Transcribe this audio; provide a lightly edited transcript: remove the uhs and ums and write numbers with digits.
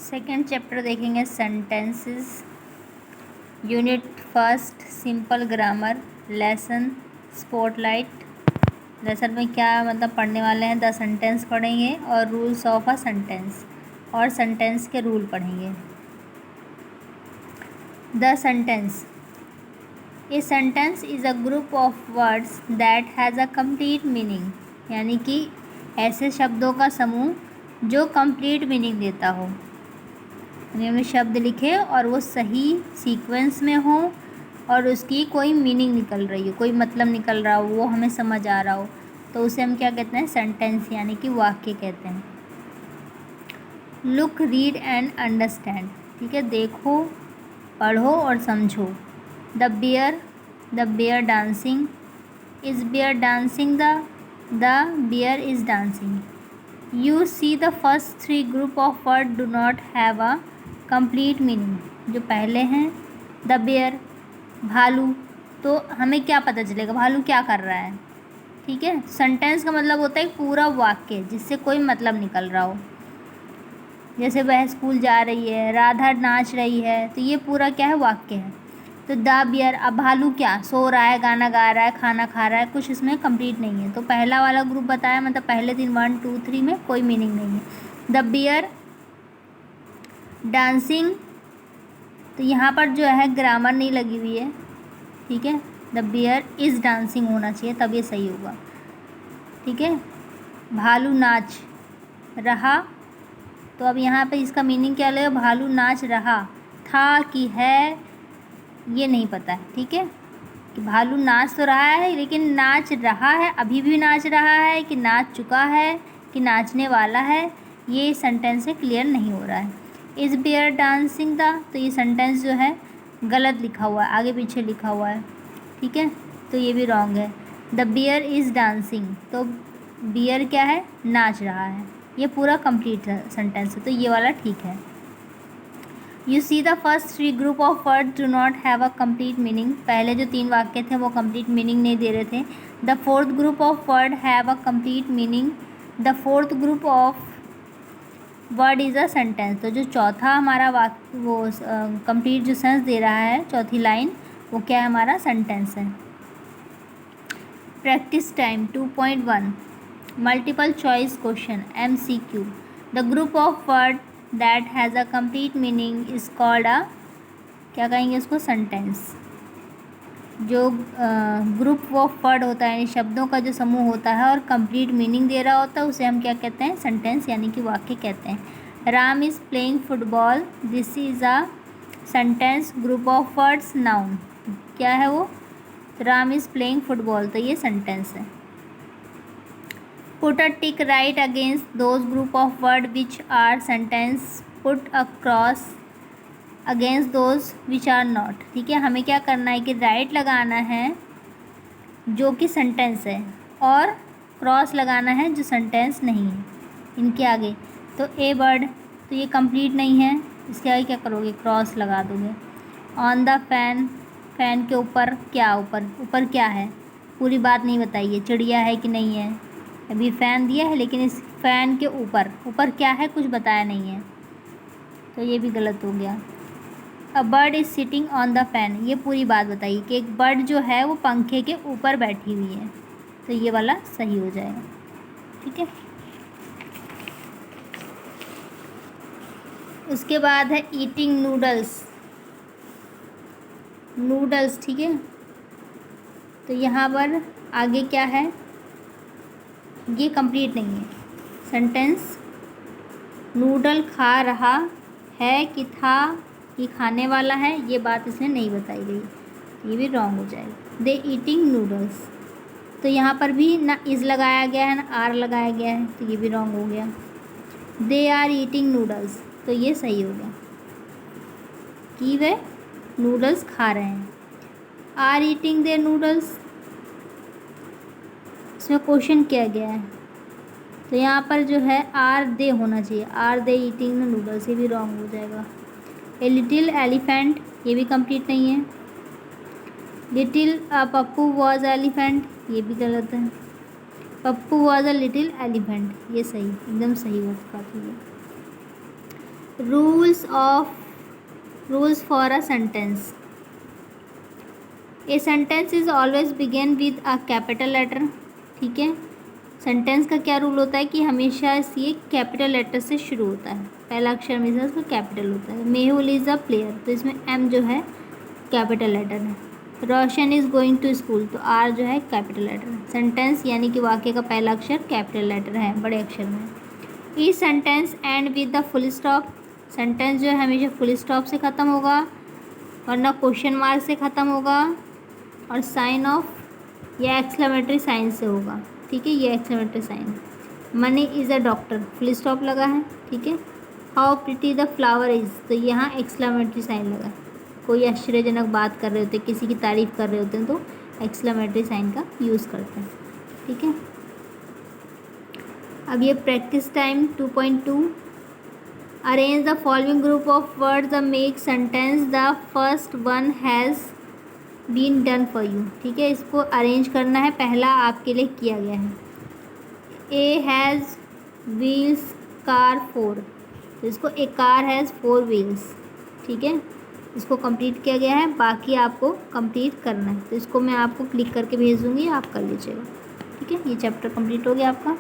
Second chapter देखेंगे sentences, unit first simple grammar, lesson spotlight. Lesson में क्या मतलब पढ़ने वाले हैं, द सेंटेंस पढ़ेंगे और रूल्स ऑफ अ सेंटेंस और सेंटेंस के रूल पढ़ेंगे। The sentence, a sentence is a group of words that has a complete meaning, यानी कि ऐसे शब्दों का समूह जो कंप्लीट मीनिंग देता हो। हमें शब्द लिखे और वो सही सीक्वेंस में हो और उसकी कोई मीनिंग निकल रही हो, कोई मतलब निकल रहा हो, वो हमें समझ आ रहा हो, तो उसे हम क्या कहते हैं, सेंटेंस यानी कि वाक्य कहते हैं। लुक, रीड एंड अंडरस्टैंड, ठीक है, देखो, पढ़ो और समझो। The bear dancing, is bear dancing, the bear is dancing. You see the first three group of word do not have a complete meaning, जो पहले हैं द बेयर भालू, तो हमें क्या पता चलेगा भालू क्या कर रहा है, ठीक है। सेंटेंस का मतलब होता है पूरा वाक्य जिससे कोई मतलब निकल रहा हो। जैसे वह स्कूल जा रही है, राधा नाच रही है, तो ये पूरा क्या है, वाक्य है। तो द बियर, अब भालू क्या सो रहा है, गाना गा रहा है, खाना खा रहा है, कुछ इसमें कंप्लीट नहीं है। तो पहला वाला ग्रुप बताया, मतलब पहले 1 2 3 में कोई मीनिंग नहीं है। द बियर डांसिंग, तो यहाँ पर जो है ग्रामर नहीं लगी हुई है, ठीक है। द बियर इज़ डांसिंग होना चाहिए, तब ये सही होगा, ठीक है। भालू नाच रहा, तो अब यहाँ पे इसका मीनिंग क्या लगेगा, भालू नाच रहा था कि है, ये नहीं पता है, ठीक है। कि भालू नाच तो रहा है लेकिन नाच रहा है, अभी भी नाच रहा है, कि नाच चुका है, कि नाचने वाला है, ये सेंटेंस से क्लियर नहीं हो रहा है। इज़ बेयर डांसिंग द, तो ये सेंटेंस जो है गलत लिखा हुआ है, आगे पीछे लिखा हुआ है, ठीक है, तो ये भी रॉन्ग है। द बेयर इज़ डांसिंग, तो बियर क्या है, नाच रहा है, ये पूरा कंप्लीट सेंटेंस है, तो ये वाला ठीक है। You see the first three group of word do not have a complete meaning, पहले जो 3 वाक्य थे वो कंप्लीट मीनिंग नहीं दे रहे थे। The fourth group of word have a complete meaning, the fourth group of word is a sentence, तो जो चौथा हमारा वाक्य वो कंप्लीट जो सेंस दे रहा है, चौथी लाइन, वो क्या है, हमारा सेंटेंस है। Practice time 2.1 multiple choice question MCQ। The group of word that has a complete meaning is called a, क्या कहेंगे उसको, सेंटेंस। जो ग्रुप ऑफ वर्ड होता है, यानी शब्दों का जो समूह होता है और कंप्लीट मीनिंग दे रहा होता है, उसे हम क्या कहते हैं, सेंटेंस यानी कि वाक्य कहते हैं। Ram is playing football, this is a sentence. Group of words noun, क्या है वो, राम इज़ प्लेइंग फुटबॉल, तो ये सेंटेंस है। Put a tick right against those group of word which are sentence, put a cross against those which are not, ठीक है। हमें क्या करना है कि राइट लगाना है जो कि सेंटेंस है और क्रॉस लगाना है जो सेंटेंस नहीं है इनके आगे। तो ए बर्ड, तो ये कंप्लीट नहीं है, इसके आगे क्या करोगे, क्रॉस लगा दोगे। ऑन द फैन, फैन के ऊपर क्या, ऊपर क्या है, पूरी बात नहीं बताइए, चिड़िया है कि नहीं है, अभी फ़ैन दिया है लेकिन इस फ़ैन के ऊपर क्या है कुछ बताया नहीं है, तो ये भी गलत हो गया। A bird is sitting on the fan, ये पूरी बात बताइए कि एक बर्ड जो है वो पंखे के ऊपर बैठी हुई है, तो ये वाला सही हो जाएगा, ठीक है। उसके बाद है ईटिंग नूडल्स, ठीक है। तो यहाँ पर आगे क्या है, ये कंप्लीट नहीं है सेंटेंस। नूडल खा रहा है कि था, कि खाने वाला है, ये बात इसमें नहीं बताई गई, ये भी रॉन्ग हो जाएगा। दे ईटिंग नूडल्स, तो यहाँ पर भी ना इज़ लगाया गया है ना आर लगाया गया है, तो ये भी रॉन्ग हो गया। दे आर ईटिंग नूडल्स, तो ये सही हो गया कि वे नूडल्स खा रहे हैं। आर ईटिंग देयर नूडल्स, इसमें क्वेश्चन किया गया है, तो यहाँ पर जो है आर दे होना चाहिए, आर दे ईटिंग नूडल्स, ये भी रॉन्ग हो जाएगा। ए लिटिल एलिफेंट, ये भी कंप्लीट नहीं है। लिटिल पप्पू वॉज एलिफेंट, ये भी गलत है। Pappu was a little elephant, ये सही, एकदम सही बात है। rules for a sentence. A sentence is always begin with a capital letter. ठीक है, सेंटेंस का क्या रूल होता है कि हमेशा ये कैपिटल लेटर से शुरू होता है, पहला अक्षर हमेशा उसका कैपिटल होता है। मेहुल इज़ अ प्लेयर, तो इसमें एम जो है कैपिटल लेटर है। रोशन इज़ गोइंग टू स्कूल, तो आर जो है कैपिटल लेटर है। सेंटेंस यानी कि वाक्य का पहला अक्षर कैपिटल लेटर है, बड़े अक्षर में। ई sentence end with the full stop, sentence जो है हमेशा फुल स्टॉप से ख़त्म होगा, वरना क्वेश्चन मार्क से ख़त्म होगा, और साइन ऑफ या एक्सक्लेमेटरी साइन से होगा। ठीक है, ये exclamatory sign. Money is a doctor, full stop लगा है। ठीक है, how pretty the flower is, तो यहाँ एक्सक्लेमेटरी साइन लगा है। कोई आश्चर्यजनक बात कर रहे होते, किसी की तारीफ़ कर रहे होते हैं, तो एक्सक्लेमेटरी साइन का यूज़ करते हैं। ठीक है, अब ये practice time 2.2। Arrange the following group of words the make sentence, the first one has been done for you. ठीक है, इसको अरेंज करना है, पहला आपके लिए किया गया है। ए हैज़ व्हील्स कार 4, तो इसको ए कार हैज़ 4 व्हील्स। ठीक है, इसको कंप्लीट किया गया है, बाकी आपको कंप्लीट करना है, तो इसको मैं आपको क्लिक करके भेज दूँगी, आप कर लीजिएगा। ठीक है, ये चैप्टर कंप्लीट हो गया आपका।